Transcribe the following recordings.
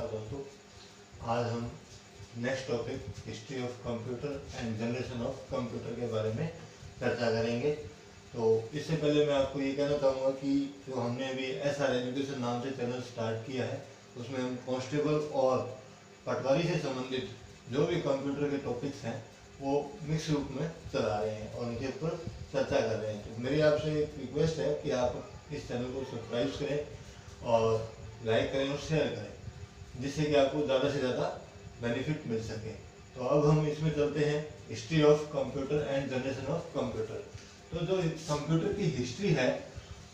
नमस्कार दोस्तों। आज हम next topic history of computer and generation of computer के बारे में चर्चा करेंगे। तो इससे पहले मैं आपको ये कहना चाहूँगा कि जो हमने अभी SR एजुकेशन नाम से चैनल स्टार्ट किया है, उसमें हम कांस्टेबल और पटवारी से संबंधित जो भी कंप्यूटर के टॉपिक्स हैं वो मिक्स रूप में चला रहे हैं और उनके ऊपर चर्चा कर रहे हैं। तो मेरी आपसे एक रिक्वेस्ट है कि आप इस चैनल को सब्सक्राइब करें और लाइक करें और शेयर करें, जिससे कि आपको ज़्यादा से ज़्यादा बेनिफिट मिल सके। तो अब हम इसमें चलते हैं history of computer and generation of computer. तो जो कंप्यूटर की हिस्ट्री है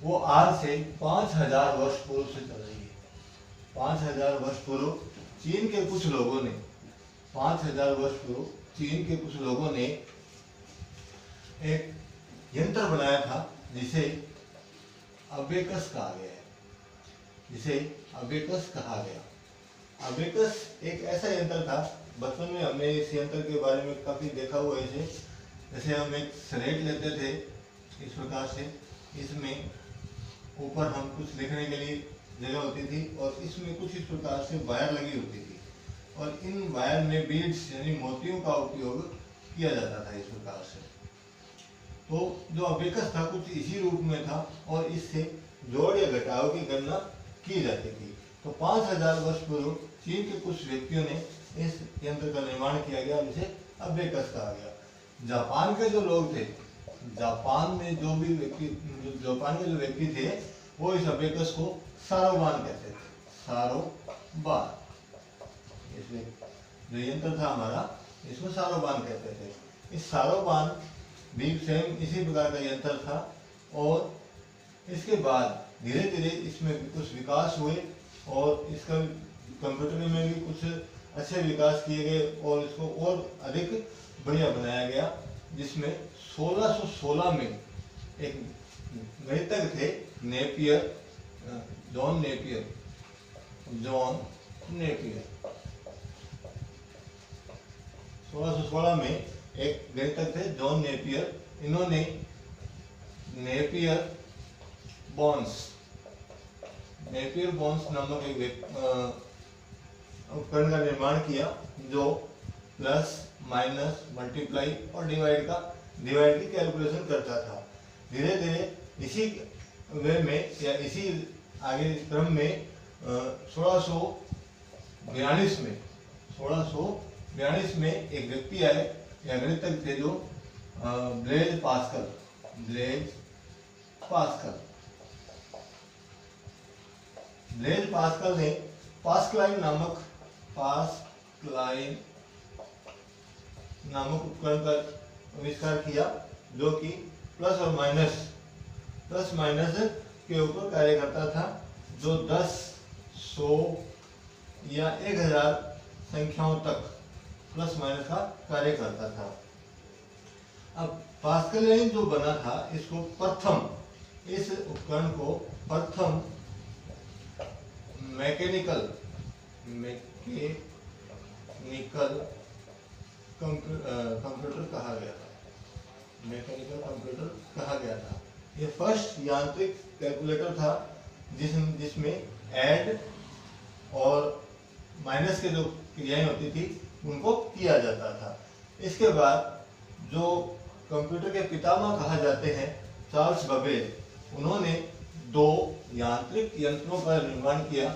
वो आज से 5000 वर्ष पूर्व से चल रही है। 5000 वर्ष पूर्व चीन के कुछ लोगों ने 5000 वर्ष पूर्व चीन के कुछ लोगों ने एक यंत्र बनाया था जिसे अबेकस कहा गया है, जिसे अबेकस कहा गया। अबेकस एक ऐसा यंत्र था, बचपन में हमने इस यंत्र के बारे में काफ़ी देखा हुआ है। जैसे हम एक स्लेट लेते थे इस प्रकार से, इसमें ऊपर हम कुछ लिखने के लिए जगह होती थी और इसमें कुछ इस प्रकार से वायर लगी होती थी और इन वायर में बीड्स यानी मोतियों का उपयोग किया जाता था इस प्रकार से। तो जो अबेकस था कुछ इसी रूप में था और इससे जोड़ या घटाव की गणना की जाती थी। तो 5000 वर्ष पूर्व चीन के कुछ व्यक्तियों ने इस यंत्र का निर्माण किया गया, जिसे अबेकस कहा गया। जापान के जो लोग थे, जापान के जो व्यक्ति थे वो इस अबेकस को सारोबान कहते थे। सारोबान, इसलिए जो यंत्र था हमारा इसको सारोबान कहते थे। इस सारोबान भी सेम इसी प्रकार का यंत्र था और इसके बाद धीरे धीरे इसमें कुछ विकास हुए और इसका कंप्यूटर में भी कुछ अच्छे विकास किए गए और इसको और अधिक बढ़िया बनाया गया, जिसमें 1616 में एक गणितज्ञ थे नेपियर, जॉन नेपियर। 1616 में एक गणितज्ञ थे जॉन नेपियर। इन्होंने नेपियर बोन्स नामक एक उपकरण का निर्माण किया जो प्लस माइनस मल्टीप्लाई और डिवाइड की कैलकुलेशन करता था। धीरे धीरे इसी वे में या इसी आगे क्रम में 1642 में एक व्यक्ति आए या गणितज्ञ थे जो ब्लेज पास्कल ने पास्कलाइन नामक उपकरण का आविष्कार किया, जो कि प्लस माइनस के ऊपर कार्य करता था, जो 10, 100 या 1000 संख्याओं तक प्लस माइनस का कार्य करता था। अब पास्कलाइन जो बना था इस उपकरण को प्रथम मैकेनिकल कंप्यूटर कहा गया था। ये फर्स्ट यांत्रिक कैलकुलेटर था जिसमें ऐड और माइनस के जो क्रियाएं होती थी उनको किया जाता था। इसके बाद जो कंप्यूटर के पितामह कहा जाते हैं चार्ल्स बबेज, उन्होंने 2 यांत्रिक यंत्रों का निर्माण किया।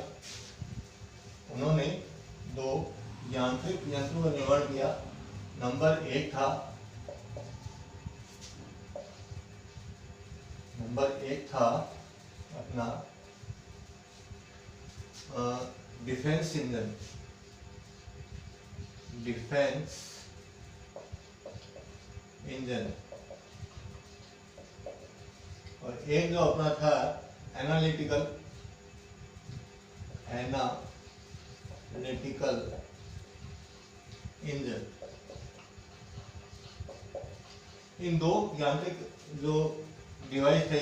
नंबर एक था अपना डिफेंस इंजन और एक जो अपना था एनालिटिकल इंजन। इन 2 यांत्रिक जो डिवाइस थे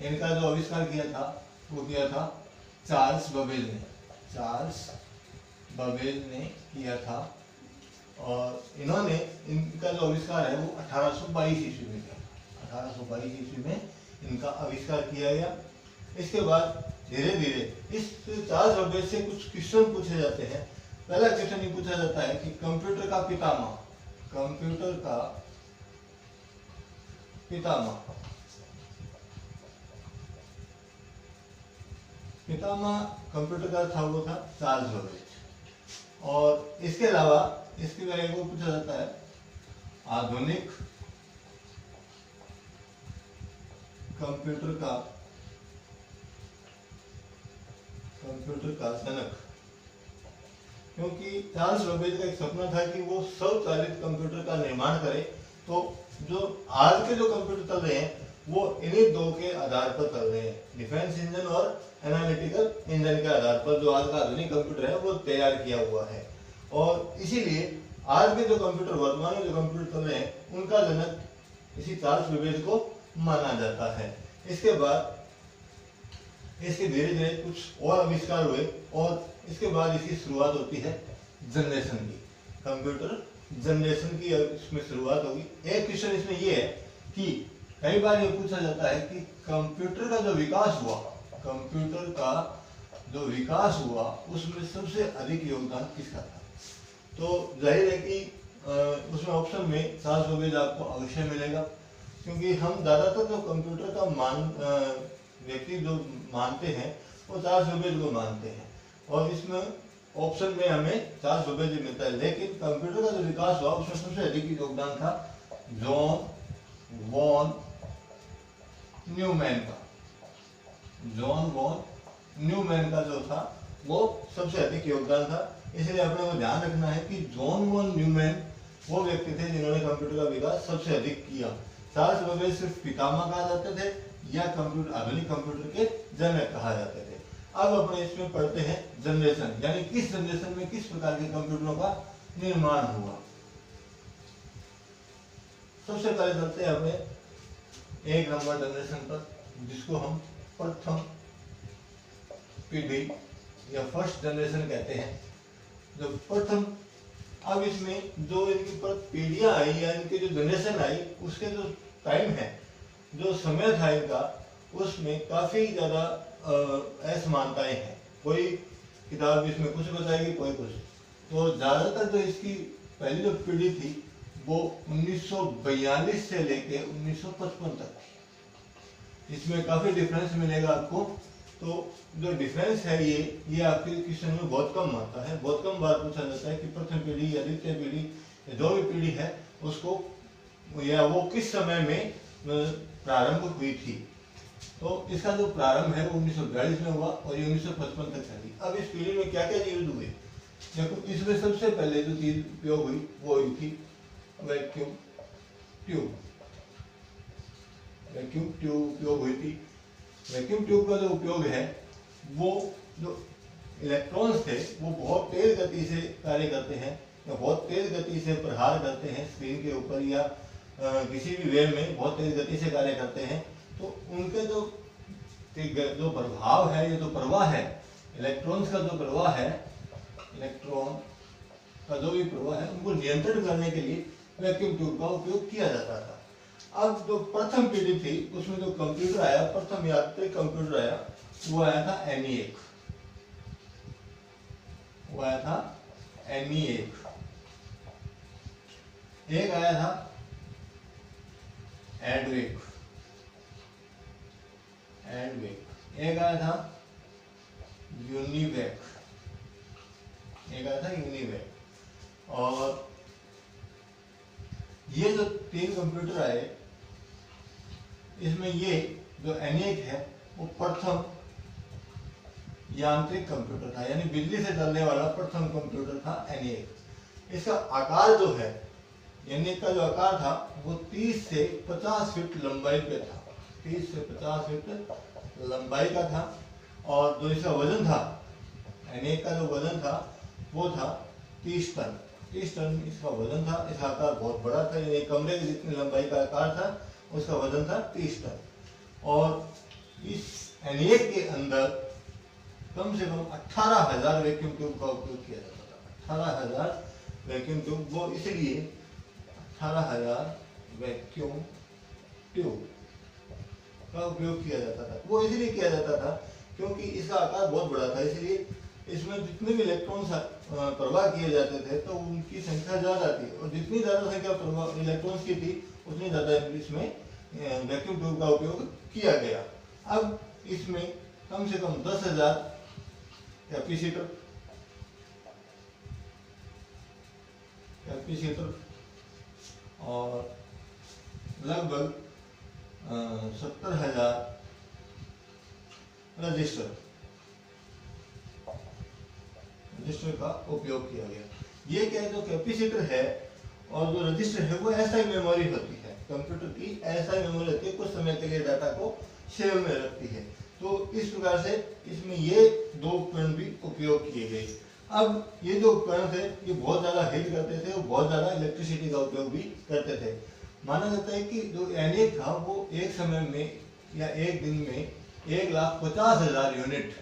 इनका जो आविष्कार किया था चार्ल्स बबेज ने किया था और इनका जो आविष्कार है वो 1822 ईस्वी में इनका आविष्कार किया गया। इसके बाद धीरे धीरे इस चार्ल्स बेबेज से कुछ क्वेश्चन पूछे जाते हैं। पहला क्वेश्चन ये पूछा जाता है कि कंप्यूटर का पितामह, कंप्यूटर का पितामह कंप्यूटर का था वो था चार्ल्स बेबेज। और इसके अलावा इसके बारे में पूछा जाता है आधुनिक कंप्यूटर का जनक, क्योंकि चार्ल्स बेबेज का एक सपना था कि वो स्वचालित कंप्यूटर का निर्माण करे। तो जो आज के जो कंप्यूटर चल रहे हैं वो इन्हीं दो के आधार पर चल रहे हैं, डिफेंस इंजन और एनालिटिकल इंजन के आधार पर जो आज का आधुनिक कंप्यूटर है वो तैयार किया हुआ है। और इसीलिए आज के जो कंप्यूटर, वर्तमान में जो कंप्यूटर चल रहे हैं उनका जनक इसी चार्ल्स बेबेज को माना जाता है। इसके बाद इसके धीरे धीरे कुछ और आविष्कार हुए और इसके बाद इसकी शुरुआत होती है जनरेशन की, कंप्यूटर जनरेशन की इसमें शुरुआत होगी। एक क्वेश्चन इसमें ये है कि कई बार ये पूछा जाता है कि कंप्यूटर का जो विकास हुआ उसमें सबसे अधिक योगदान किसका था। तो जाहिर है कि उसमें ऑप्शन में चार्ल्स बेबेज आपको अवश्य मिलेगा, क्योंकि हम ज़्यादातर जो कंप्यूटर का व्यक्ति जो मानते हैं वो चार्ल्स बेबेज को मानते हैं। और इसमें ऑप्शन में हमें चार्ल्स बेबेज मिलता है, लेकिन कंप्यूटर का जो विकास हुआ उसमें सबसे अधिक योगदान था जॉन वॉन न्यूमैन का। जॉन वॉन न्यूमैन का जो था वो सबसे अधिक योगदान था। इसलिए अपने को ध्यान रखना है कि जॉन वॉन न्यूमैन वो व्यक्ति थे जिन्होंने कंप्यूटर का विकास सबसे अधिक किया। चार्ल्स बेबेज सिर्फ पितामह कहा जाते थे या आधुनिक कंप्यूटर के जनक कहा जाते थे। अब अपने इसमें पढ़ते हैं जनरेशन, यानी किस जनरेशन में किस प्रकार के कंप्यूटरों का निर्माण हुआ। सबसे पहले चलते हैं अपने 1 नंबर जनरेशन पर, जिसको हम प्रथम पीढ़ी या फर्स्ट जनरेशन कहते हैं। जो प्रथम, अब इसमें जो इनकी पीढ़ियां आई या इनकी जो जनरेशन आई उसके जो टाइम है, जो समय था इनका, उसमें काफी ज्यादा असमानताएं हैं। कोई किताब इसमें कुछ बताएगी, कोई कुछ। तो ज्यादातर जो इसकी पहली जो पीढ़ी थी वो 1942 से लेके 1955 तक थी। इसमें काफी डिफरेंस मिलेगा आपको। तो जो डिफरेंस है ये आपके क्वेश्चन में बहुत कम आता है, बहुत कम बार पूछा जाता है कि प्रथम पीढ़ी या द्वितीय पीढ़ी या जो भी पीढ़ी है उसको या वो किस समय में प्रारंभ हुई थी। तो इसका जो प्रारंभ है वो 1942 में हुआ और ये 1955 तक चली। अब इस पीढ़ी में क्या क्या चीज हुए, देखो इसमें सबसे पहले जो चीज उपयोग हुई वो हुई थी वैक्यूम ट्यूब। वैक्यूम ट्यूब उपयोग हुई थी। वैक्यूम ट्यूब का जो उपयोग है वो जो इलेक्ट्रॉन्स थे वो बहुत तेज गति से कार्य करते हैं या बहुत तेज गति से प्रहार करते हैं स्क्रीन के ऊपर या किसी भी वेव में बहुत तेज गति से कार्य करते हैं। तो उनके जो प्रभाव है, ये जो प्रवाह है, इलेक्ट्रॉन्स का जो प्रवाह है, इलेक्ट्रॉन का जो भी प्रवाह है उनको नियंत्रण करने के लिए वैक्यूम ट्यूब का उपयोग किया जाता था। अब जो प्रथम पीढ़ी थी उसमें जो कंप्यूटर आया, प्रथम यांत्रिक कंप्यूटर आया, वो आया था ENIAC। वो आया था ENIAC। एक आया था एडवेक। एक आया था यूनिवैक। और ये जो 3 कंप्यूटर आए, इसमें ये जो ENIAC है वो प्रथम यांत्रिक कंप्यूटर था, यानी बिजली से चलने वाला प्रथम कंप्यूटर था ENIAC। इसका आकार जो है, ENIAC का जो आकार था वो 30 से 50 फीट लंबाई पे था। 30 से 50 फीट लंबाई का था। और जो इसका वजन था, ENIAC का जो वजन था वो था 30 टन। 30 टन इसका वजन था। इसका आकार बहुत बड़ा था, यानी कमरे की जितनी लंबाई का आकार था उसका वजन था 30 टन। और इस ENIAC के अंदर कम से कम 18,000 वैक्यूम ट्यूब का उपयोग किया जाता था। 18,000 वैक्यूम ट्यूब, वो इसलिए 18,000 वैक्यूम ट्यूब का उपयोग किया जाता था। वो इसलिए किया जाता था क्योंकि इसका आकार बहुत बड़ा था, इसलिए इसमें जितने भी इलेक्ट्रॉन्स प्रवाह किए जाते थे तो उनकी संख्या ज़्यादा थी, और जितनी ज़्यादा संख्या प्रवाह इलेक्ट्रॉन्स की थी उतनी ज़्यादा इसमें वैक्यूम ट्यूब का उपयोग किया गया। अब इसमें कम से कम 10,000 कैपेसिटर और लगभग 70,000 रजिस्टर का उपयोग किया गया। ये क्या है, जो कैपेसिटर है और जो रजिस्टर है वो ऐसा ही मेमोरी होती है, कंप्यूटर की ऐसा ही मेमोरी होती है, कुछ समय के लिए डाटा को सेव में रखती है। तो इस प्रकार से इसमें ये दो उपकरण भी उपयोग किए गए। अब ये जो उपकरण थे ये बहुत ज़्यादा हीट करते थे और बहुत ज़्यादा इलेक्ट्रिसिटी का उपयोग भी करते थे। माना जाता है कि जो एनएक था वो एक समय में या एक दिन में 1,50,000 यूनिट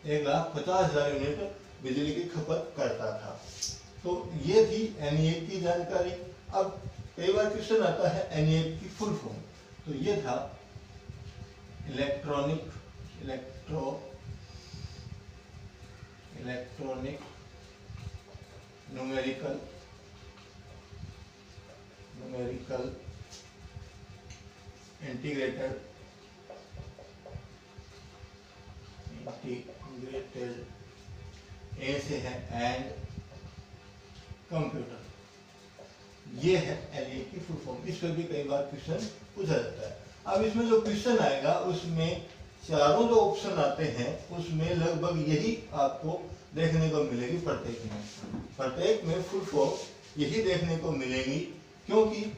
1,50,000 यूनिट बिजली की खपत करता था। तो ये थी एनएक की जानकारी। अब कई बार क्वेश्चन आता है एनएक की फुल फॉर्म, तो ये था इलेक्ट्रॉनिक न्यूमेरिकल इंटीग्रेटेड ए से है एंड कंप्यूटर, ये है एनए की फुल फॉर्म। इस पर भी कई बार क्वेश्चन पूछा जाता है। अब इसमें जो क्वेश्चन आएगा उसमें चारों जो ऑप्शन आते हैं उसमें लगभग यही आपको देखने को मिलेगी प्रत्येक में फुल फॉर्म यही देखने को मिलेगी, क्योंकि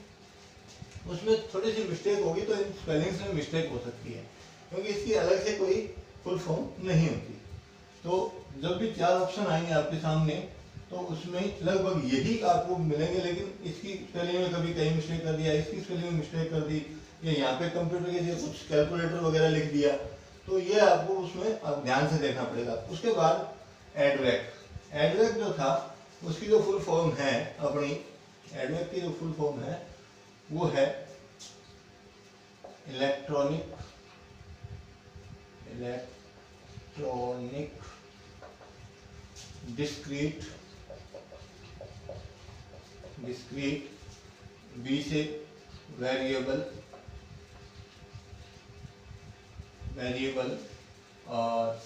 उसमें थोड़ी सी मिस्टेक होगी तो इन स्पेलिंग्स में मिस्टेक हो सकती है, क्योंकि इसकी अलग से कोई फुल फॉर्म नहीं होती। तो जब भी चार ऑप्शन आएंगे आपके सामने तो उसमें लगभग यही आपको मिलेंगे, लेकिन इसकी स्पेलिंग में कभी कहीं मिस्टेक कर दिया, इसकी स्पेलिंग में मिस्टेक कर दी, या यहाँ पे कंप्यूटर के लिए कुछ कैलकुलेटर वगैरह लिख दिया, तो ये आपको उसमें अब ध्यान से देखना पड़ेगा। उसके बाद एडवेक जो था उसकी जो फुल फॉर्म है अपनी एडवेक की जो फुल फॉर्म है वो है इलेक्ट्रॉनिक डिस्क्रीट बी से वेरिएबल और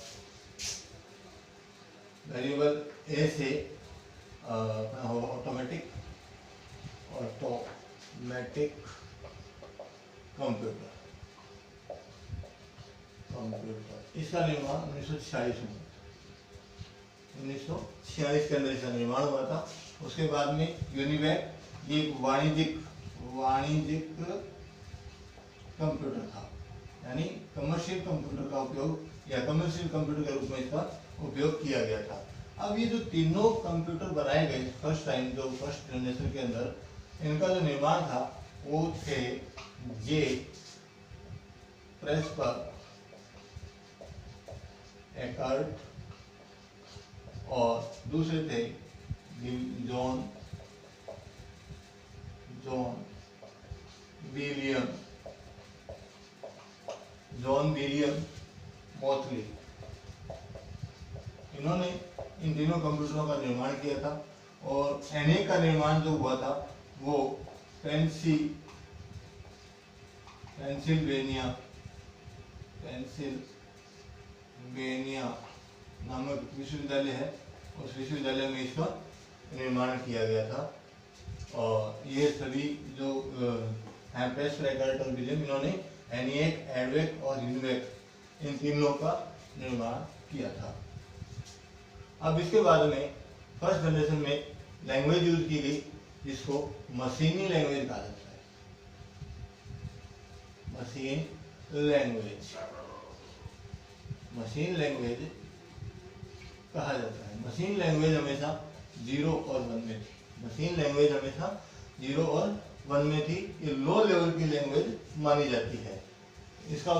वेरिएबल ए से ऑटोमेटिक कंप्यूटर। इसका निर्माण 1946 के अंदर इसका निर्माण हुआ था। उसके बाद में यूनिवैक ये वाणिज्यिक कंप्यूटर था, यानी कमर्शियल कंप्यूटर का उपयोग या कमर्शियल कंप्यूटर के रूप में इसका उपयोग किया गया था। अब ये जो तीनों कंप्यूटर बनाए गए फर्स्ट जनरेशन के अंदर, इनका जो निर्माण था वो थे जे प्रेस्पर, एकर्ट और दूसरे थे जॉन विलियम मोथली। इन्होंने इन तीनों कंप्यूटरों का निर्माण किया था। और एनए का निर्माण जो हुआ था वो पेंसिल्वेनिया नामक विश्वविद्यालय है, उस विश्वविद्यालय में इसका निर्माण किया गया था। और ये सभी जो हैं प्रेस्पर, एकर्ट और विलियम, इन्होंने एनिएक, एडवेक और यूनिवैक इन तीनों का निर्माण किया था। अब इसके बाद में फर्स्ट जनरेशन में लैंग्वेज यूज की गई जिसको मशीनी लैंग्वेज कहा जाता है। मशीन लैंग्वेज कहा जाता है। मशीन लैंग्वेज हमेशा 0 और 1 में थी। मशीन लैंग्वेज हमेशा 0 और 1 में थी। ये लो लेवल की लैंग्वेज मानी जाती है। इसका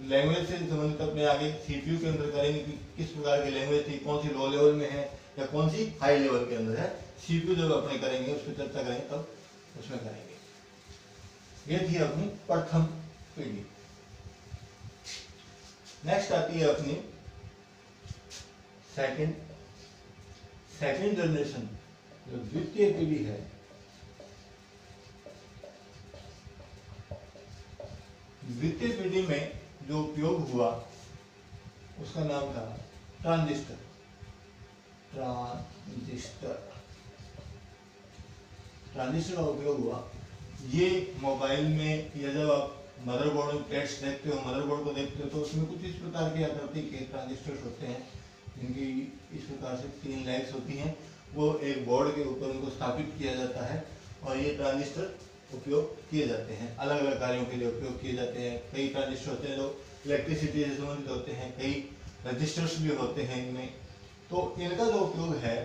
लैंग्वेज से संबंधित अपने आगे सीपीयू के अंदर करेंगे कि किस प्रकार की लैंग्वेज थी, कौन सी लो लेवल में है या कौन सी हाई लेवल के अंदर है। सीपीयू जब अपने करेंगे उस पर चर्चा करेंगे तब उसमें करेंगे। ये थी अपनी प्रथम पीढ़ी। नेक्स्ट आती है अपनी सेकंड जनरेशन, जो द्वितीय पीढ़ी है। द्वितीय पीढ़ी में जो उपयोग हुआ उसका नाम था ट्रांजिस्टर। ट्रांजिस्टर का उपयोग हुआ। ये मोबाइल में या जब आप मदरबोर्ड में प्लेट्स देखते हो, मदरबोर्ड को देखते हो, तो उसमें कुछ इस प्रकार की आकृति के ट्रांजिस्टर्स होते हैं, जिनकी इस प्रकार से 3 लाइट्स होती हैं। वो एक बोर्ड के ऊपर उनको स्थापित किया जाता है और ये ट्रांजिस्टर उपयोग किए जाते हैं, अलग अलग कार्यों के लिए उपयोग किए जाते हैं। कई ट्रांजिस्टर होते हैं जो इलेक्ट्रिसिटी से संबंधित होते हैं, कई रजिस्टर्स भी होते हैं इनमें। तो इनका जो उपयोग है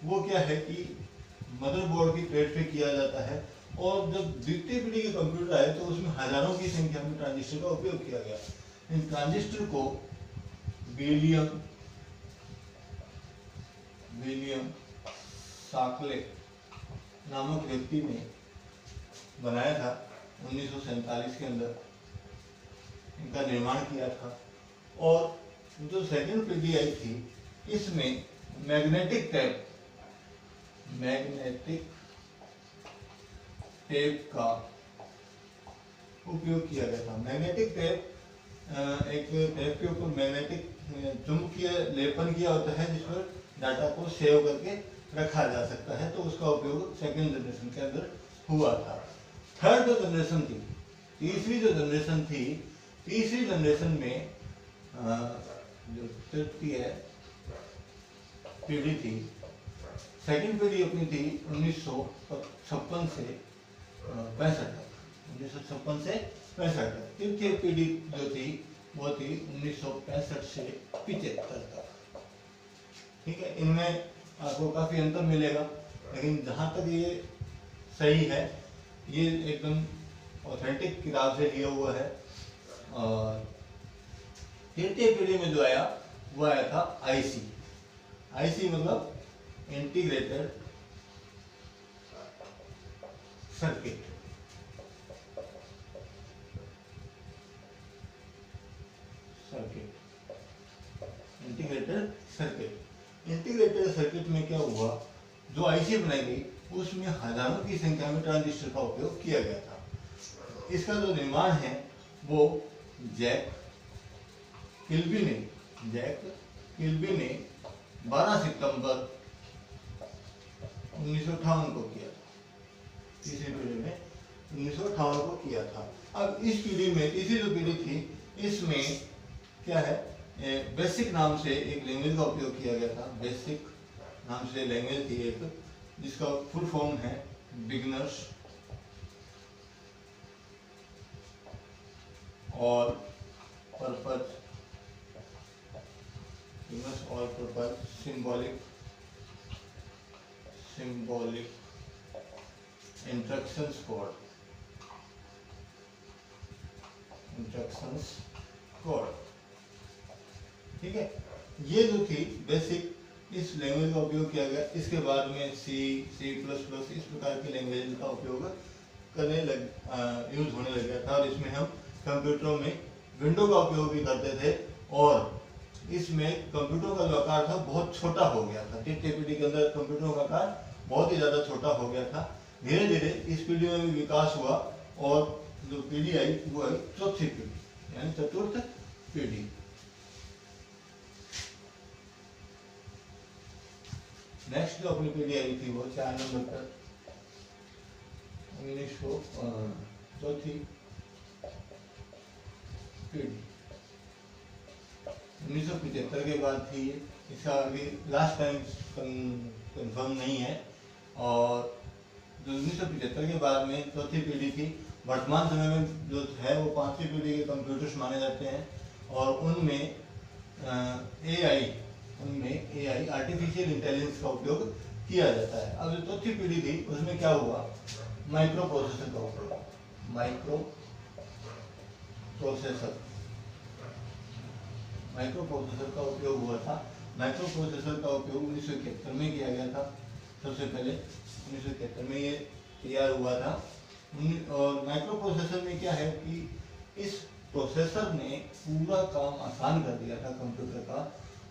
वो क्या है कि मदरबोर्ड की प्लेट पे किया जाता है। और जब द्वितीय पीढ़ी के कंप्यूटर आए तो उसमें हजारों की संख्या में ट्रांजिस्टर का उपयोग किया गया। इन ट्रांजिस्टर को विलियम शाक्ले नामक व्यक्ति ने बनाया था 1947 के अंदर, इनका निर्माण किया था। और जो सेकंड पीढ़ी आई थी इसमें मैग्नेटिक टेप का उपयोग किया गया था। मैग्नेटिक टेप एक टेप के ऊपर मैग्नेटिक चुंबकीय लेपन किया होता है, जिस पर डाटा को सेव करके रखा जा सकता है। तो उसका उपयोग सेकंड जनरेशन के अंदर हुआ था। थर्ड जो जनरेशन थी, तीसरी जो जनरेशन थी, तीसरी जनरेशन में जो तृतीय पीढ़ी थी, सेकंड पीढ़ी अपनी थी 1956 से 65 तक, 1956 से 65 तक। तृतीय पीढ़ी जो थी वो थी 1965 से 75 तक। ठीक है, इनमें आपको काफी अंतर मिलेगा, लेकिन जहां तक ये सही है, ये एकदम ऑथेंटिक किताब से लिया हुआ है। और तृतीय पीढ़ी में जो आया वो आया था आईसी मतलब इंटीग्रेटेड सर्किट। इंटीग्रेटेड सर्किट में क्या हुआ, जो आईसी बनाई गई उसमें हजारों की संख्या में ट्रांजिस्टर का उपयोग किया गया था। इसका जो निर्माण है वो जैक किल्बी ने 12 सितंबर 1958 को किया था। तीसरी पीढ़ी में 1958 को किया था। अब इस पीढ़ी में, तीसरी जो पीढ़ी थी, इसमें क्या है, बेसिक नाम से एक लैंग्वेज का उपयोग किया गया था। बेसिक नाम से लैंग्वेज थी एक, जिसका फुल फॉर्म है बिगिनर्स और पर्पस सिंबॉलिक इंस्ट्रक्शंस कोड। ठीक है, ये जो थी बेसिक, इस लैंग्वेज का उपयोग किया गया। इसके बाद में C++ इस प्रकार की लैंग्वेज का उपयोग यूज होने लग गया था। और इसमें हम कंप्यूटरों में विंडो का उपयोग भी करते थे, और इसमें कंप्यूटर का जो आकार था बहुत छोटा हो गया था। तृतीय पीढ़ी के अंदर कंप्यूटरों का आकार बहुत ही ज़्यादा छोटा हो गया था। धीरे धीरे इस पीढ़ी में भी विकास हुआ, और जो पीढ़ी आई वो आई चौथी पीढ़ी, यानी चतुर्थ पीढ़ी। नेक्स्ट जो अपनी पीढ़ी आई थी वो 4 नंबर पर 1974 के बाद थी। इसका अभी लास्ट टाइम कंफर्म नहीं है। और जो 1975 के बाद में चौथी पीढ़ी थी। वर्तमान समय में जो है वो 5वीं पीढ़ी के कंप्यूटर्स माने जाते हैं, और उनमें एआई आर्टिफिशियल इंटेलिजेंस का उपयोग किया जाता है। अब जो चौथी पीढ़ी थी उसमें क्या हुआ, माइक्रो प्रोसेसर का उपयोग हुआ था। माइक्रो प्रोसेसर का उपयोग 1971 में किया गया था। सबसे पहले 1971 में ये तैयार हुआ था। और माइक्रो प्रोसेसर में क्या है कि इस प्रोसेसर ने पूरा काम आसान कर दिया था कंप्यूटर का,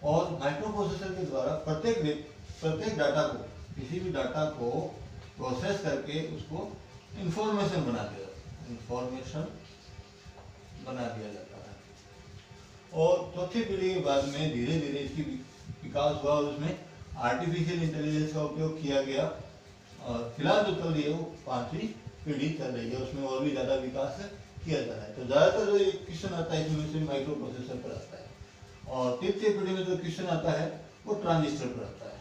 और माइक्रो प्रोसेसर के द्वारा प्रत्येक डाटा को, किसी भी डाटा को प्रोसेस करके उसको इंफॉर्मेशन बना दिया जाता है। और चौथी पीढ़ी के बाद में धीरे धीरे इसकी विकास हुआ और उसमें आर्टिफिशियल इंटेलिजेंस का उपयोग किया गया, और फिलहाल जो चल रही है वो 5वीं पीढ़ी चल रही है, उसमें और भी ज़्यादा विकास किया जा रहा है। तो ज़्यादातर जो ये क्वेश्चन आता है इसमें से माइक्रो प्रोसेसर पर आता है, और तृतीय पीढ़ी में जो क्वेश्चन आता है वो ट्रांजिस्टर पर आता है।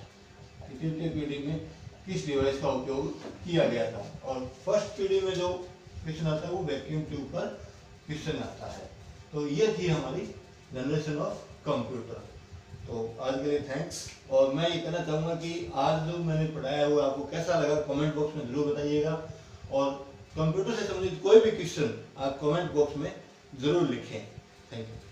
तृतीय पीढ़ी में किस डिवाइस का उपयोग किया गया था, और फर्स्ट पीढ़ी में जो क्वेश्चन आता है वो वैक्यूम ट्यूब पर क्वेश्चन आता है। तो ये थी हमारी जनरेशन ऑफ कंप्यूटर। तो आज के लिए थैंक्स, और मैं ये कहना चाहूँगा कि आज जो मैंने पढ़ाया वो आपको कैसा लगा कमेंट बॉक्स में जरूर बताइएगा, और कंप्यूटर से संबंधित कोई भी क्वेश्चन आप कमेंट बॉक्स में जरूर लिखें। Thank you.